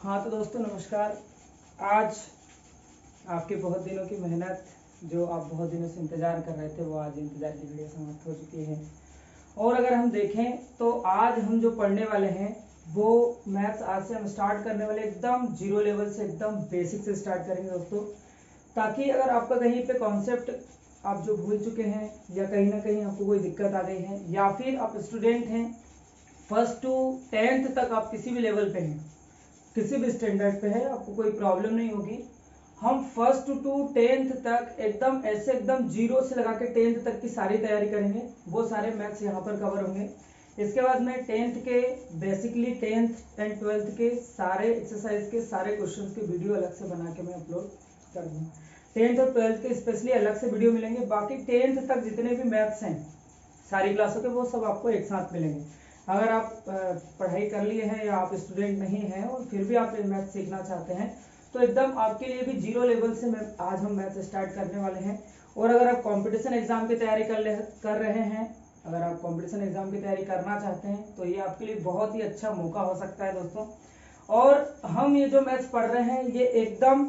हाँ तो दोस्तों नमस्कार। आज आपके बहुत दिनों की मेहनत, जो आप बहुत दिनों से इंतज़ार कर रहे थे, वो आज इंतज़ार की घड़ियाँ समाप्त हो चुकी है। और अगर हम देखें तो आज हम जो पढ़ने वाले हैं वो मैथ्स आज से हम स्टार्ट करने वाले एकदम जीरो लेवल से, एकदम बेसिक से स्टार्ट करेंगे दोस्तों, ताकि अगर आपका कहीं पे कॉन्सेप्ट आप जो भूल चुके हैं या कहीं ना कहीं आपको कोई दिक्कत आ गई है, या फिर आप स्टूडेंट हैं फर्स्ट टू 10th तक, आप किसी भी लेवल पे हैं, किसी भी स्टैंडर्ड पे है, आपको कोई प्रॉब्लम नहीं होगी। हम फर्स्ट टू 10th तक एकदम ऐसे एकदम जीरो से लगा के 10th तक की सारी तैयारी करेंगे, वो सारे मैथ्स यहाँ पर कवर होंगे। इसके बाद मैं 10th के बेसिकली 10th एंड 12th के सारे एक्सरसाइज के सारे क्वेश्चंस के वीडियो अलग से बना के मैं अपलोड कर दूंगा। 10th और 12th के स्पेशली अलग से वीडियो मिलेंगे। बाकी 10th तक जितने भी मैथ्स हैं सारी क्लासों के, वो सब आपको एक साथ मिलेंगे। अगर आप पढ़ाई कर लिए हैं या आप स्टूडेंट नहीं हैं और फिर भी आप मैथ सीखना चाहते हैं, तो एकदम आपके लिए भी जीरो लेवल से आज हम मैथ स्टार्ट करने वाले हैं। और अगर आप कंपटीशन एग्जाम की तैयारी कर रहे हैं, अगर आप कंपटीशन एग्जाम की तैयारी करना चाहते हैं, तो ये आपके लिए बहुत ही अच्छा मौका हो सकता है दोस्तों। और हम ये जो मैथ्स पढ़ रहे हैं ये एकदम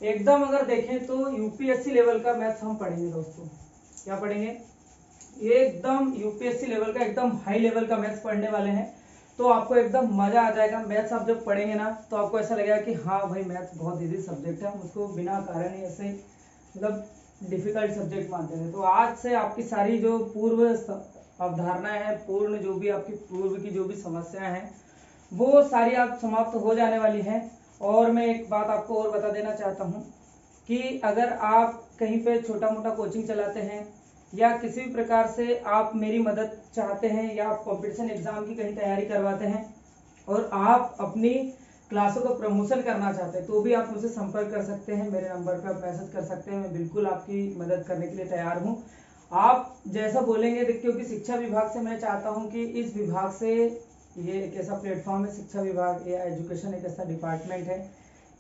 एकदम अगर देखें तो यूपीएससी लेवल का मैथ्स हम पढ़ेंगे दोस्तों। क्या पढ़ेंगे? ये एकदम यूपीएससी लेवल का, एकदम हाई लेवल का मैथ्स पढ़ने वाले हैं। तो आपको एकदम मजा आ जाएगा। मैथ्स आप जब पढ़ेंगे ना, तो आपको ऐसा लगेगा कि हाँ भाई, मैथ्स बहुत इजी सब्जेक्ट है, हम उसको बिना कारण ही ऐसे मतलब डिफिकल्ट सब्जेक्ट मानते थे। तो आज से आपकी सारी जो पूर्व अवधारणाएं हैं, पूर्ण जो भी आपकी पूर्व की जो भी समस्याएं हैं, वो सारी आप समाप्त हो जाने वाली हैं। और मैं एक बात आपको और बता देना चाहता हूँ कि अगर आप कहीं पे छोटा मोटा कोचिंग चलाते हैं या किसी भी प्रकार से आप मेरी मदद चाहते हैं, या आप कंपटीशन एग्जाम की कहीं तैयारी करवाते हैं और आप अपनी क्लासों का प्रमोशन करना चाहते हैं, तो भी आप मुझसे संपर्क कर सकते हैं। मेरे नंबर पर आप मैसेज कर सकते हैं। मैं बिल्कुल आपकी मदद करने के लिए तैयार हूँ। आप जैसा बोलेंगे, क्योंकि शिक्षा विभाग से मैं चाहता हूँ कि इस विभाग से, ये एक ऐसा प्लेटफॉर्म है, शिक्षा विभाग या एजुकेशन एक ऐसा डिपार्टमेंट है,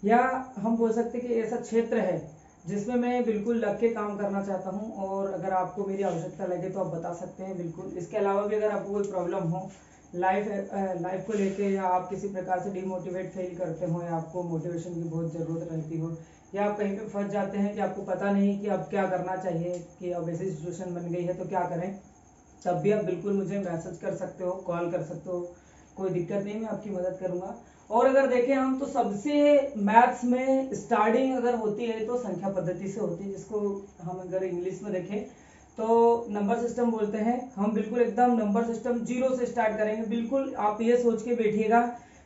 या हम बोल सकते हैं कि ऐसा क्षेत्र है जिसमें मैं बिल्कुल लग के काम करना चाहता हूं। और अगर आपको मेरी आवश्यकता लगे तो आप बता सकते हैं बिल्कुल। इसके अलावा भी अगर आपको कोई प्रॉब्लम हो लाइफ को लेके, या आप किसी प्रकार से डिमोटिवेट फील करते हो, या आपको मोटिवेशन की बहुत ज़रूरत रहती हो, या आप कहीं पे फंस जाते हैं कि आपको पता नहीं कि अब क्या करना चाहिए, कि अब ऐसी सिचुएशन बन गई है तो क्या करें, तब भी आप बिल्कुल मुझे मैसेज कर सकते हो, कॉल कर सकते हो, कोई दिक्कत नहीं, मैं आपकी मदद करूंगा। और अगर देखें हम, तो सबसे मैथ्स में स्टार्टिंग अगर होती है तो संख्या पद्धति से होती है, जिसको हम अगर इंग्लिश में देखें तो नंबर सिस्टम बोलते हैं। हम बिल्कुल एकदम नंबर सिस्टम जीरो से स्टार्ट करेंगे। बिल्कुल आप ये सोच के बैठिएगा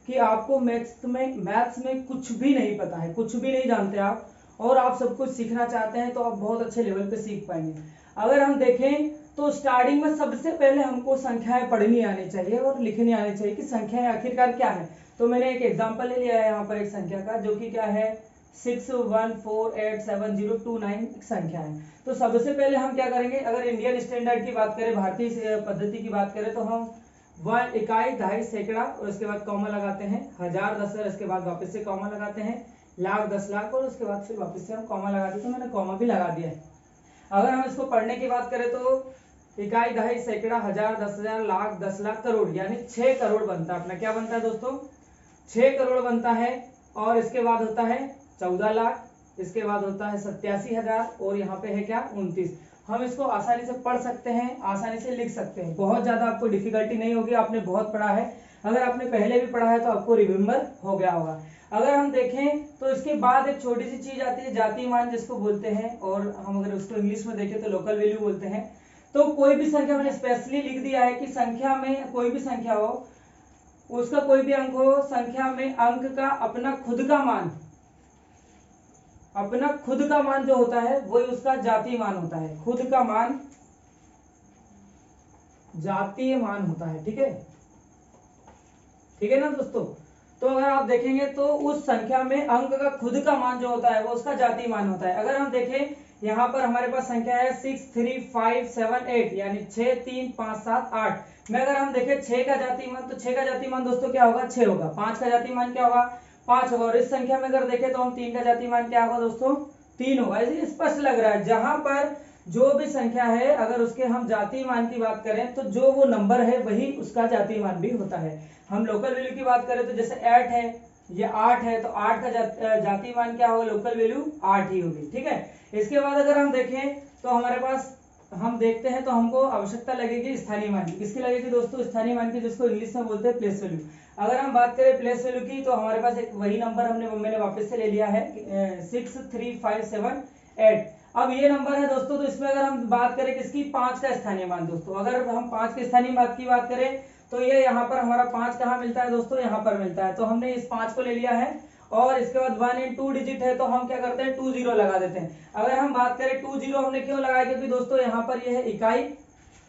कि आपको मैथ्स में कुछ भी नहीं पता है, कुछ भी नहीं जानते आप, और आप सब कुछ सीखना चाहते हैं, तो आप बहुत अच्छे लेवल पे सीख पाएंगे। अगर हम देखें तो स्टार्टिंग में सबसे पहले हमको संख्याएं पढ़नी आनी चाहिए और लिखनी आनी चाहिए कि संख्याएं आखिरकार क्या है। तो मैंने एक एग्जांपल ले लिया है यहाँ पर एक संख्या का, जो कि क्या है 61487029 संख्या है। तो सबसे पहले हम क्या करेंगे, अगर इंडियन स्टैंडर्ड की बात करें, भारतीय पद्धति की बात करें, तो हम 1 इकाई, दहाई, सैकड़ा, और उसके बाद कॉमा लगाते हैं, 1000 10,000, इसके बाद वापस से कॉमा लगाते हैं, लाख 10 लाख, और उसके बाद फिर वापस से हम कॉमा लगाते हैं। तो मैंने कॉमा भी लगा दिया है। अगर हम इसको पढ़ने की बात करें तो इकाई, दहाई, सैकड़ा, 1000 10,000, लाख 10 लाख, करोड़, यानी 6 करोड़ बनता है अपना। क्या बनता है दोस्तों? 6 करोड़ बनता है। और इसके बाद होता है 14 लाख, इसके बाद होता है 87,000, और यहाँ पे है क्या 29। हम इसको आसानी से पढ़ सकते हैं, आसानी से लिख सकते हैं, बहुत ज्यादा आपको डिफिकल्टी नहीं होगी। आपने बहुत पढ़ा है, अगर आपने पहले भी पढ़ा है तो आपको रिमेम्बर हो गया होगा। अगर हम देखें तो इसके बाद एक छोटी सी चीज आती है, जाति मान जिसको बोलते हैं, और हम अगर उसको इंग्लिश में देखें तो लोकल वैल्यू बोलते हैं। तो कोई भी संख्या, मैंने स्पेशली लिख दिया है कि संख्या में कोई भी संख्या हो, उसका कोई भी अंक हो, संख्या में अंक का अपना खुद का मान, अपना खुद का मान जो होता है वही उसका जातीय मान होता है। खुद का मान जातीय मान होता है। ठीक है, ठीक है ना दोस्तों? तो अगर आप देखेंगे तो उस संख्या में अंक का खुद का मान जो होता है वो उसका जातीय मान होता है। अगर हम देखें यहाँ पर हमारे पास संख्या है 6 3 5 7 8, यानी 6 3 5 7 8 में अगर हम देखें 6 का जातीय मान, तो 6 का जातीय मान दोस्तों क्या होगा? 6 होगा। 5 का जातीय मान क्या होगा? 5 होगा। और इस संख्या में अगर देखें तो हम 3 का जातीय मान क्या होगा दोस्तों? 3 होगा। इसे स्पष्ट लग रहा है, जहां पर जो भी संख्या है अगर उसके हम जातीय मान की बात करें तो जो वो नंबर है वही उसका जातीय मान भी होता है। हम लोकल वैल्यू की बात करें तो जैसे 8 है, ये 8 है, तो 8 का जातीय मान क्या होगा, लोकल वैल्यू 8 ही होगी। ठीक है, इसके बाद अगर हम देखें तो हमारे पास हम देखते हैं तो हमको आवश्यकता लगेगी स्थानीय मान की। किसकी लगेगी दोस्तों, स्थानीय मान की, जिसको इंग्लिश में बोलते हैं प्लेस वैल्यू। अगर हम बात करें प्लेस वैल्यू की, तो हमारे पास एक वही नंबर मैंने वापस से ले लिया है 63578। अब ये नंबर है दोस्तों, तो इसमें अगर हम बात करें किसकी, 5 का स्थानीय मान दोस्तों। अगर हम 5 के स्थानीय मान की बात करें तो ये यहाँ पर हमारा 5 कहाँ मिलता है दोस्तों, यहाँ पर मिलता है। तो हमने इस 5 को ले लिया है और इसके बाद 1 इन 2 डिजिट है, तो हम क्या करते हैं 20 लगा देते हैं। अगर हम बात करें 20 हमने क्यों लगाया, क्योंकि दोस्तों यहाँ पर ये है इकाई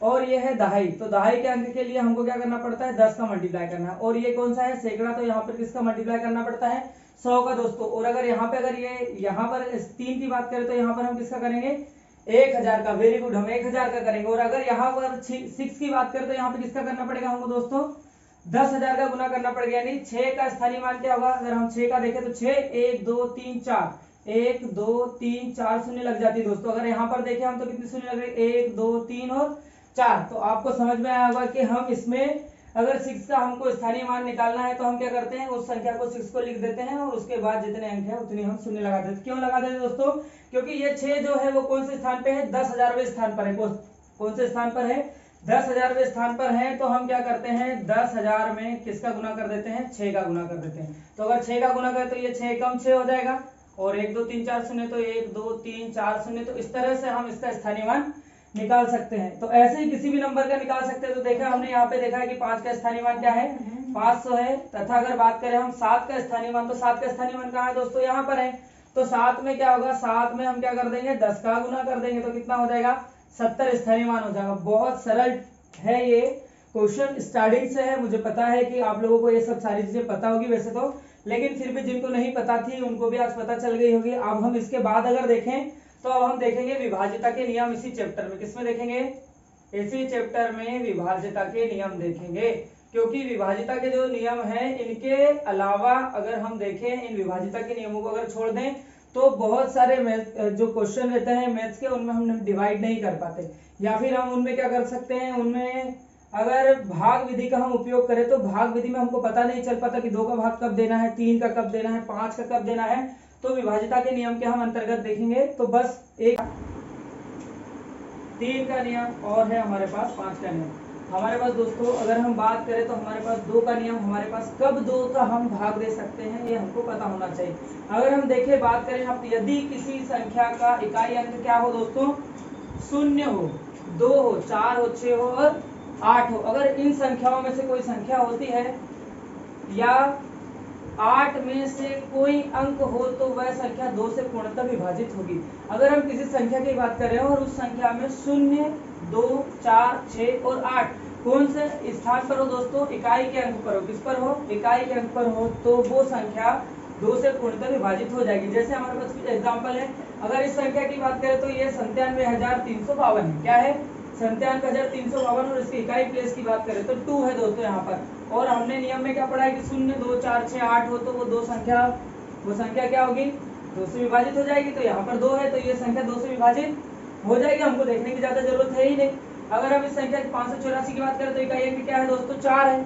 और ये है दहाई। तो दहाई के अंक के लिए हमको क्या करना पड़ता है, 10 का मल्टीप्लाई करना है। और ये कौन सा है, सैकड़ा, तो यहाँ पर किसका मल्टीप्लाई करना पड़ता है, 100 का दोस्तों। और अगर यहाँ पे अगर ये यहाँ पर 3 की बात करें तो यहाँ पर हम किसका करेंगे, 1000 का। वेरी गुड, हम 1000 का करेंगे। और अगर यहाँ पर 6 की बात करें तो यहाँ पे किसका करना पड़ेगा हमको दोस्तों, 10,000 का गुना करना पड़ेगा। यानी 6 का स्थानीय मान क्या होगा, अगर हम 6 का देखें तो 6 1 2 3 4 1 2 3 4 शून्य लग जाती है दोस्तों। अगर यहाँ पर देखें हम तो कितनी शून्य लग रही है, 1 2 3 और 4। तो आपको समझ में आया होगा कि हम इसमें अगर 6 का हमको स्थानीय मान निकालना है तो हम क्या करते हैं, उस संख्या को 6 को लिख देते हैं और उसके बाद जितने अंक है उतनी हम शून्य लगा देते हैं। क्यों लगा देते हैं दोस्तों, क्योंकि ये 6 जो है वो कौन से स्थान पे है, 10,000वें स्थान पर है। कौन से स्थान पर है, 10,000वें स्थान पर है। तो हम क्या करते हैं, 10,000 में किसका गुना कर देते हैं, 6 का गुना कर देते हैं। तो अगर 6 का गुना करें तो ये 6 कम 6 हो जाएगा और 1 2 3 4 शून्य, तो 1 2 3 4 शून्य। तो इस तरह से हम इसका स्थानीय मान निकाल सकते हैं। तो ऐसे ही किसी भी नंबर का निकाल सकते हैं। तो देखा हमने यहाँ पे देखा है कि 5 का स्थानीय मान क्या है, 500 है। तथा अगर बात करें हम 7 का स्थानीय मान, तो 7 का स्थानीय मान कहाँ है दोस्तों, यहाँ पर है। तो 7 में क्या होगा, 7 में हम क्या कर देंगे, 10 का गुना कर देंगे, तो कितना हो जाएगा, 70 स्थानीय मान हो जाएगा। बहुत सरल है ये क्वेश्चन, स्टार्टिंग से है। मुझे पता है कि आप लोगों को ये सब सारी चीजें पता होगी वैसे तो, लेकिन फिर भी जिनको नहीं पता थी उनको भी आज पता चल गई होगी। अब हम इसके बाद अगर देखें तो अब हम देखेंगे विभाज्यता के नियम इसी चैप्टर में। किसमें देखेंगे, इसी चैप्टर में विभाज्यता के नियम देखेंगे। क्योंकि विभाज्यता के जो नियम हैं इनके अलावा अगर हम देखें, इन विभाज्यता के नियमों को अगर छोड़ दें तो बहुत सारे जो क्वेश्चन रहते हैं मैथ्स के, उनमें हम डिवाइड नहीं कर पाते। या फिर हम उनमें क्या कर सकते हैं, उनमें अगर भाग विधि का हम उपयोग करें तो भाग विधि में हमको पता नहीं चल पाता कि 2 का भाग कब देना है, 3 का कब देना है, 5 का कब देना है। तो विभाज्यता के नियम के हम अंतर्गत देखेंगे। तो बस एक 3 का नियम और है हमारे पास 5 का नियम। हमारे पास दोस्तों अगर हम बात करें तो हमारे पास 2 का नियम, हमारे पास कब 2 का हम भाग दे सकते हैं ये हमको पता होना चाहिए। अगर हम देखें बात करें हम, यदि किसी संख्या का इकाई अंक क्या हो दोस्तों, 0 हो, 2 हो, 4 हो, 6 हो और 8 हो। अगर इन संख्याओं में से कोई संख्या होती है या 8 में से कोई अंक हो तो वह संख्या 2 से पूर्णतः विभाजित होगी। अगर हम किसी संख्या की बात करें और उस संख्या में 0 2 4 6 और 8 कौन से स्थान पर हो दोस्तों, इकाई के अंक पर हो। किस पर हो, इकाई के अंक पर हो, तो वो संख्या 2 से पूर्णतः विभाजित हो जाएगी। जैसे हमारे पास कुछ एग्जाम्पल है। अगर इस संख्या की बात करें तो ये 97,352 है। क्या है, 97,352। और इसकी इकाई प्लेस की बात करें तो 2 है दोस्तों यहाँ पर। और हमने नियम में क्या पढ़ा है कि 0 2 4 6 8 हो तो वो संख्या क्या होगी, 2 से विभाजित हो जाएगी। तो यहाँ पर 2 है तो ये संख्या 2 से विभाजित हो जाएगी, हमको देखने की ज्यादा जरूरत है ही नहीं। अगर हम इस संख्या 584 की बात करें तो इकाई अंक क्या है दोस्तों, 4 है।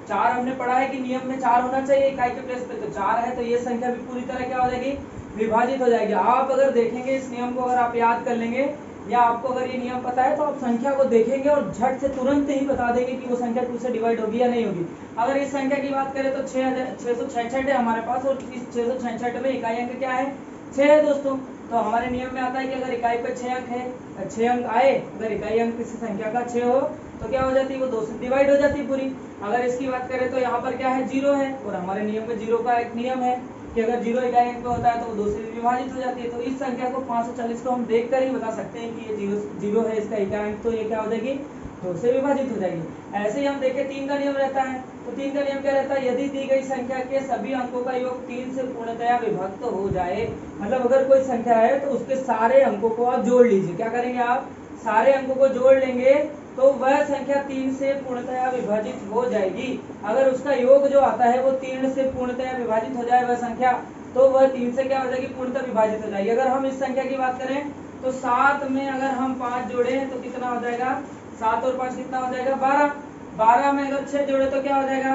4 हमने पढ़ा है कि नियम में 4 होना चाहिए इकाई के प्लेस पे, तो 4 है। तो ये संख्या भी पूरी तरह क्या हो जाएगी, विभाजित हो जाएगी। आप अगर देखेंगे इस नियम को, अगर आप याद कर लेंगे या आपको अगर ये नियम पता है तो आप संख्या को देखेंगे और झट से तुरंत ही बता देंगे कि वो संख्या 2 से डिवाइड होगी या नहीं होगी। अगर इस संख्या की बात करें तो 666 है हमारे पास, और इस 666 में इकाई अंक क्या है, 6 है दोस्तों। तो हमारे नियम में आता है कि अगर इकाई पे 6 अंक है, 6 अंक आए, अगर इकाई अंक किसी संख्या का 6 हो तो क्या हो जाती है, वो 2 से डिवाइड हो जाती है पूरी। अगर इसकी बात करें तो यहाँ पर क्या है, 0 है। और हमारे नियम में 0 का एक नियम है कि अगर 0 इकाई अंक पे होता है तो वो 2 से विभाजित हो जाती है। तो इस संख्या को 540 को हम देखकर ही बता सकते हैं कि ये 0 है इसका इकाई अंक, तो ये क्या हो जाएगी, 2 से विभाजित हो जाएगी। ऐसे ही हम देखें 3 का नियम रहता है। तो 3 का नियम क्या रहता है, यदि दी गई संख्या के सभी अंकों का योग 3 से पूर्णतया विभक्त हो जाए, मतलब अगर कोई संख्या है तो उसके सारे अंकों को आप जोड़ लीजिए। क्या करेंगे आप, सारे अंकों को जोड़ लेंगे तो वह संख्या 3 से पूर्णतया विभाजित हो जाएगी। अगर उसका योग जो आता है वो 3 से पूर्णतया विभाजित हो जाए वह संख्या, तो वह 3 से क्या हो जाएगी, पूर्णतः विभाजित हो जाएगी। अगर हम इस संख्या की बात करें तो 7 में अगर हम 5 जोड़े तो कितना हो जाएगा, 7 और 5 कितना हो जाएगा, 12। 12 में अगर 6 जोड़े तो क्या हो जाएगा,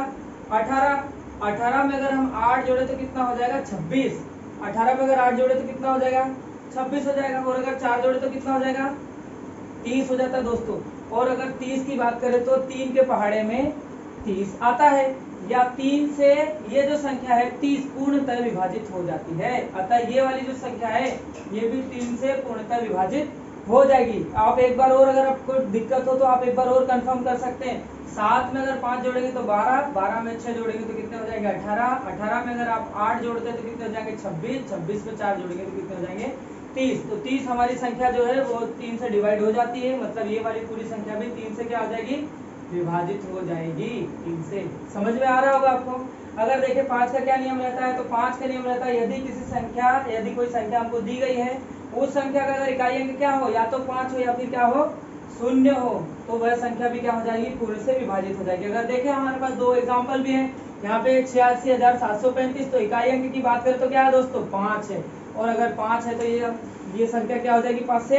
18। 18 में अगर हम 8 जोड़े तो कितना हो जाएगा 26। 18 में अगर 8 जोड़े तो कितना हो जाएगा 26 हो जाएगा। और अगर 4 जोड़े तो कितना हो जाएगा 30 हो जाता है दोस्तों। और अगर 30 की बात करें तो 3 के पहाड़े में 30 आता है, या 3 से ये जो संख्या है 30 पूर्णतः विभाजित हो जाती है। अतः ये वाली जो संख्या है ये भी 3 से पूर्णतः विभाजित हो जाएगी। आप एक बार और, अगर आपको दिक्कत हो तो आप एक बार और कंफर्म कर सकते हैं। 7 में अगर 5 जोड़ेंगे तो 12, 12 में 6 जोड़ेंगे तो कितने हो जाएंगे 18, 18 में अगर आप 8 जोड़ते हैं तो कितने हो जाएंगे 26, 26 में 4 जोड़ेंगे तो कितने हो जाएंगे 30। तो 30 हमारी संख्या जो है वो 3 से डिवाइड हो जाती है, मतलब ये वाली पूरी संख्या भी 3 से क्या हो जाएगी विभाजित हो जाएगी 3 से। समझ में आ रहा होगा आपको। अगर देखिए 5 का क्या नियम रहता है, तो 5 का नियम रहता है यदि कोई संख्या हमको दी गई है, उस संख्या का अगर इकाई अंक क्या हो, या तो 5 हो या फिर क्या हो 0 हो, तो वह संख्या भी क्या हो जाएगी पूर्ण से विभाजित हो जाएगी। अगर देखें हमारे पास 2 एग्जाम्पल भी हैं, यहाँ पे 86,735, तो इकाई अंक की बात करें तो क्या है दोस्तों 5 है। और अगर 5 है तो ये संख्या क्या हो जाएगी 5 से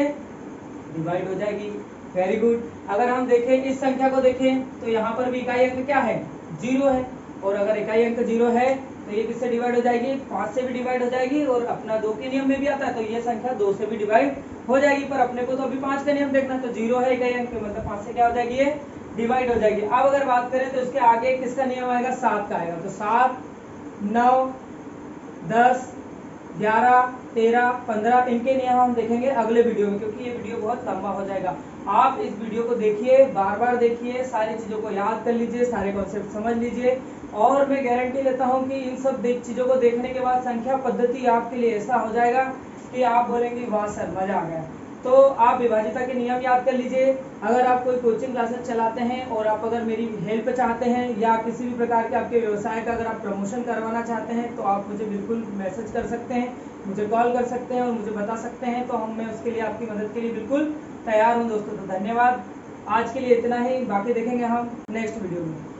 डिवाइड हो जाएगी। Very good. अगर हम देखें इस संख्या को देखें तो यहाँ पर भी इकाई अंक क्या है 0 है, और अगर इकाई अंक 0 है तो ये किससे डिवाइड हो जाएगी 5 से भी डिवाइड हो जाएगी, और अपना 2 के नियम में भी आता है तो ये संख्या 2 से भी डिवाइड हो जाएगी। पर अपने को तो अभी 5 का नियम देखना है, तो 0 है इकाई अंक मतलब 5 से क्या हो जाएगी ये डिवाइड हो जाएगी। अब अगर बात करें तो इसके आगे किसका नियम आएगा 7 का आएगा, तो 7, 9, 10, 11, 13, 15 इनके नियम हम देखेंगे अगले वीडियो में, क्योंकि ये वीडियो बहुत लंबा हो जाएगा। आप इस वीडियो को देखिए, बार बार देखिए, सारी चीज़ों को याद कर लीजिए, सारे कॉन्सेप्ट समझ लीजिए, और मैं गारंटी लेता हूं कि इन सब चीज़ों को देखने के बाद संख्या पद्धति आपके लिए ऐसा हो जाएगा कि आप बोलेंगे वाह सर मजा आ गया। तो आप विभाजिता के नियम याद कर लीजिए। अगर आप कोई कोचिंग क्लासेस चलाते हैं और आप अगर मेरी हेल्प चाहते हैं, या किसी भी प्रकार के आपके व्यवसाय का अगर आप प्रमोशन करवाना चाहते हैं, तो आप मुझे बिल्कुल मैसेज कर सकते हैं, मुझे कॉल कर सकते हैं और मुझे बता सकते हैं, तो मैं उसके लिए आपकी मदद के लिए बिल्कुल तैयार हूँ दोस्तों। तो धन्यवाद, आज के लिए इतना ही, बाकी देखेंगे हम नेक्स्ट वीडियो में।